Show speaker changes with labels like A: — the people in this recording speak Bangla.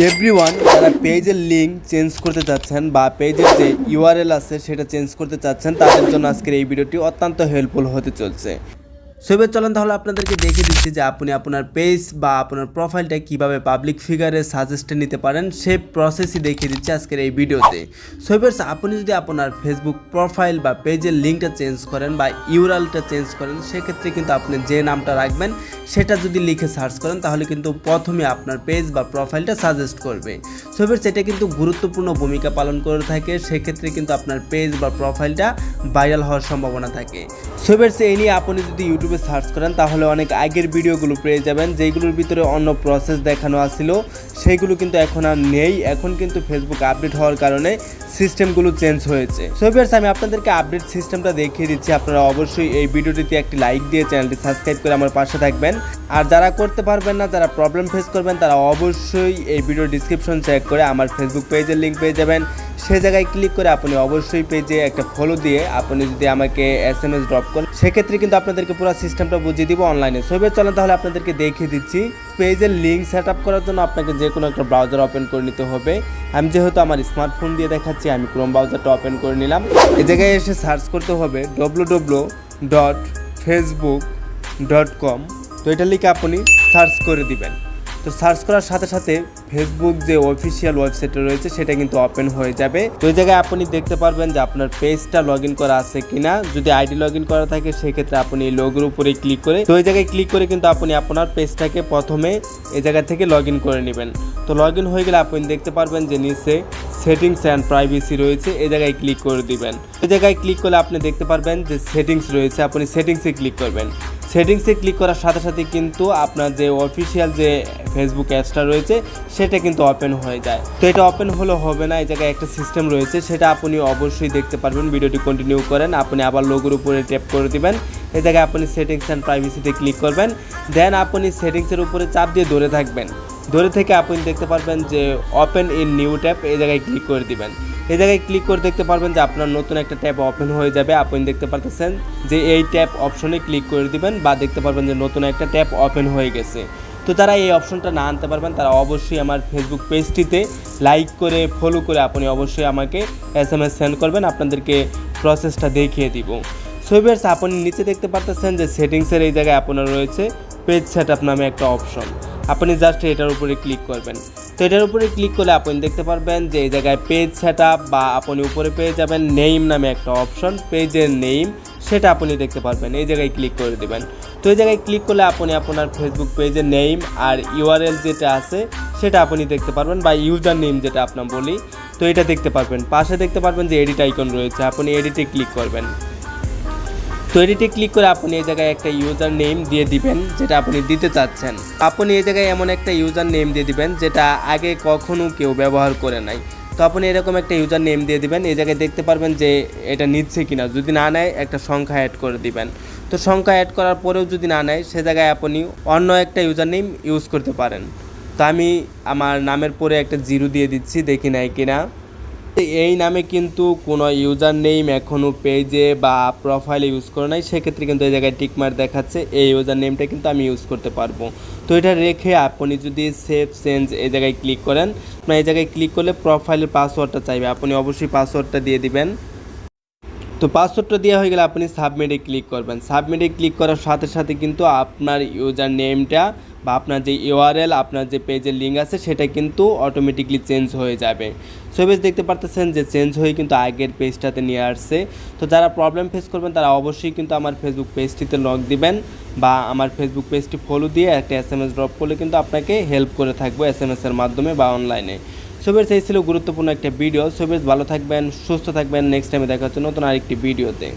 A: এভরিওয়ান যারা পেজের লিঙ্ক চেঞ্জ করতে চাচ্ছেন বা পেজের যে ইউআরএল আছে সেটা চেঞ্জ করতে চাচ্ছেন তাদের জন্য আজকের এই ভিডিওটি অত্যন্ত হেল্পফুল হতে চলছে। সো এবার চলেন তাহলে আপনাদেরকে দেখিয়ে দিচ্ছি যে আপনি আপনার পেজ বা আপনার প্রোফাইলটা কিভাবে পাবলিক ফিগারে সাজেস্টে নিতে পারেন সেই প্রসেসই দেখিয়ে দিচ্ছি আজকের এই ভিডিওতে। সো এবার আপনি যদি আপনার ফেসবুক প্রোফাইল বা পেজের লিঙ্কটা চেঞ্জ করেন বা ইউআরএলটা চেঞ্জ করেন সেক্ষেত্রে কিন্তু আপনি যে নামটা রাখবেন সেটা যদি লিখে সার্চ করেন তাহলে কিন্তু প্রথমে আপনার পেজ বা প্রোফাইলটা সাজেস্ট করবে। সো এবার সেটা কিন্তু গুরুত্বপূর্ণ ভূমিকা পালন করে থাকে, সেক্ষেত্রে কিন্তু আপনার পেজ বা প্রোফাইলটা ভাইরাল হওয়ার সম্ভাবনা থাকে। সো এবার এই নিয়ে আপনি যদি ইউটিউবে সার্চ করেন তাহলে অনেক আগের ভিডিওগুলো পেয়ে যাবেন যেগুলোর ভিতরে অন্য প্রসেস দেখানো আছিল, সেইগুলো কিন্তু এখন আর নেই। এখন কিন্তু ফেসবুক আপডেট হওয়ার কারণে সিস্টেমগুলো চেঞ্জ হয়েছে। সো এবার আমি আপনাদেরকে আপডেট সিস্টেমটা দেখিয়ে দিচ্ছি। আপনারা অবশ্যই এই ভিডিওটিতে একটি লাইক দিয়ে চ্যানেলটি সাবস্ক্রাইব করে আমার পাশে থাকবেন। আর যারা করতে পারবেন না, যারা প্রবলেম ফেস করবেন, তারা অবশ্যই এই ভিডিও ডিসক্রিপশন চেক করে আমার ফেসবুক পেজের লিঙ্ক পেয়ে যাবেন। সে জায়গায় ক্লিক করে আপনি অবশ্যই পেজে একটা ফলো দিয়ে আপনি যদি আমাকে SMS ড্রপ করেন সেক্ষেত্রে কিন্তু আপনাদেরকে পুরো সিস্টেমটা বুঝিয়ে দিব অনলাইনে। সো এবার চলেন তাহলে আপনাদেরকে দেখিয়ে দিচ্ছি। পেজের লিঙ্ক সেট আপ করার জন্য আপনাকে যে কোনো একটা ব্রাউজার ওপেন করে নিতে হবে। আমি যেহেতু আমার স্মার্টফোন দিয়ে দেখাচ্ছি, আমি ক্রোম ব্রাউজারটা ওপেন করে নিলাম। এই জায়গায় এসে সার্চ করতে হবে www.facebook.com। তো এটা লিখে আপনি সার্চ করে দিবেন। তো সার্চ করার সাথে সাথে ফেসবুক যে অফিসিয়াল ওয়েবসাইটটা রয়েছে সেটা কিন্তু ওপেন হয়ে যাবে। তো এই জায়গায় আপনি দেখতে পারবেন যে আপনার পেজটা লগ ইন করা আছে কিনা। যদি আইডি লগ ইন করা থাকে সেক্ষেত্রে আপনি এই লোগোর উপরে ক্লিক করে, তো এই জায়গায় ক্লিক করে কিন্তু আপনি আপনার পেজটাকে প্রথমে এই জায়গা থেকে লগ ইন করে নেবেন। তো লগ ইন হয়ে গেলে আপনি দেখতে পারবেন যে নিচে সেটিংস অ্যান্ড প্রাইভেসি রয়েছে, এই জায়গায় ক্লিক করে দিবেন। এই জায়গায় ক্লিক করলে আপনি দেখতে পারবেন যে সেটিংস রয়েছে, আপনি সেটিংসে ক্লিক করবেন। সেটিংসে ক্লিক করার সাথে সাথে কিন্তু আপনার যে অফিসিয়াল যে ফেসবুক অ্যাপসটা রয়েছে সেটা কিন্তু ওপেন হয়ে যায়। তো এটা ওপেন হলে হবে না, এই জায়গায় একটা সিস্টেম রয়েছে সেটা আপনি অবশ্যই দেখতে পারবেন। ভিডিওটি কন্টিনিউ করেন, আপনি আবার লোগোর উপরে ট্যাপ করে দিবেন। এই জায়গায় আপনি সেটিংস অ্যান্ড প্রাইভেসিতে ক্লিক করবেন। দেন আপনি সেটিংসের উপরে চাপ দিয়ে ধরে থাকবেন। ধরে থেকে আপনি দেখতে পারবেন যে ওপেন ইন নিউ ট্যাব, এই জায়গায় ক্লিক করে দিবেন। এই জায়গায় ক্লিক করে দেখতে পারবেন যে আপনার নতুন একটা ট্যাব ওপেন হয়ে যাবে। আপনি দেখতে পারতেছেন যে এই ট্যাব অপশনে ক্লিক করে দিবেন বা দেখতে পারবেন যে নতুন একটা ট্যাব ওপেন হয়ে গেছে। তো যারা এই অপশনটা না আনতে পারবেন তারা অবশ্যই আমার ফেসবুক পেজটিতে লাইক করে ফলো করে আপনি অবশ্যই আমাকে SMS সেন্ড করবেন, আপনাদেরকে প্রসেসটা দেখিয়ে দিব। সো ভিউয়ার্স আপনি নিচে দেখতে পারতেছেন যে সেটিংসের এই জায়গায় আপনার রয়েছে পেজ সেটআপ নামে একটা অপশন, আপনি জাস্ট এটার উপরে ক্লিক করবেন। তো এটার উপরে ক্লিক করলে আপনি দেখতে পারবেন যে এই জায়গায় পেজ সেটআপ বা আপনি উপরে পেয়ে যাবেন নেম নামে একটা অপশন, পেজের নেম সেটা আপনি দেখতে পারবেন। এই জায়গায় ক্লিক করে দেবেন। তো এই জায়গায় ক্লিক করলে আপনি আপনার ফেসবুক পেজের নেম আর ইউআরএল যেটা আছে সেটা আপনি দেখতে পারবেন বা ইউজার নেম যেটা আপনার বলি, তো এটা দেখতে পারবেন। পাশে দেখতে পারবেন যে এডিট আইকন রয়েছে, আপনি এডিটে ক্লিক করবেন। তো এডিটে ক্লিক করে আপনি এই জায়গায় একটা ইউজার নেম দিয়ে দিবেন যেটা আপনি দিতে চাচ্ছেন। আপনি এই জায়গায় এমন একটা ইউজার নেম দিয়ে দিবেন যেটা আগে কখনো কেউ ব্যবহার করে নাই। তো আপনি এরকম একটা ইউজার নেম দিয়ে দিবেন। এই জায়গায় দেখতে পারবেন যে এটা নিচ্ছে কিনা, যদি না নেয় একটা সংখ্যা অ্যাড করে দিবেন। তো সংখ্যা অ্যাড করার পরেও যদি না নেয় সে জায়গায় আপনি অন্য একটা ইউজার নেম ইউজ করতে পারেন। তো আমি আমার নামের পরে একটা 0 দিয়ে দিচ্ছি, দেখি নেয় কিনা। এই নামে কিন্তু কোনো ইউজার নেম এখনও পেজে বা প্রোফাইলে ইউজ করে নাই, সেক্ষেত্রে কিন্তু এই জায়গায় টিকমার্ক দেখাচ্ছে, এই ইউজার নেমটা কিন্তু আমি ইউজ করতে পারবো। তো এটা রেখে আপনি যদি সেভ চেঞ্জ এই জায়গায় ক্লিক করেন, এই জায়গায় ক্লিক করলে প্রোফাইলের পাসওয়ার্ডটা চাইবে, আপনি অবশ্যই পাসওয়ার্ডটা দিয়ে দিবেন। তো পাসওয়ার্ডটা দেওয়া হয়ে গেলে আপনি সাবমিটে ক্লিক করবেন। সাবমিটে ক্লিক করার সাথে সাথে কিন্তু আপনার ইউজার নেমটা বা আপনার যে ইউআরএল আপনার যে পেজের লিঙ্ক আছে সেটা কিন্তু অটোমেটিকলি চেঞ্জ হয়ে যাবে। সো বেশ দেখতে পারতেছেন যে চেঞ্জ হয়ে কিন্তু আগের পেজটাতে নিয়ে আসছে। তো যারা প্রবলেম ফেস করবেন তারা অবশ্যই কিন্তু আমার ফেসবুক পেজটিতে লগ দিবেন বা আমার ফেসবুক পেজটি ফলো দিয়ে একটা SMS ড্রপ করলে কিন্তু আপনাকে হেল্প করে থাকবো SMS এর মাধ্যমে বা অনলাইনে। সো বেশ এই ছিল গুরুত্বপূর্ণ একটা ভিডিও। সো বেশ ভালো থাকবেন, সুস্থ থাকবেন। নেক্সট টাইমে দেখা হচ্ছে নতুন আরেকটি ভিডিওতে।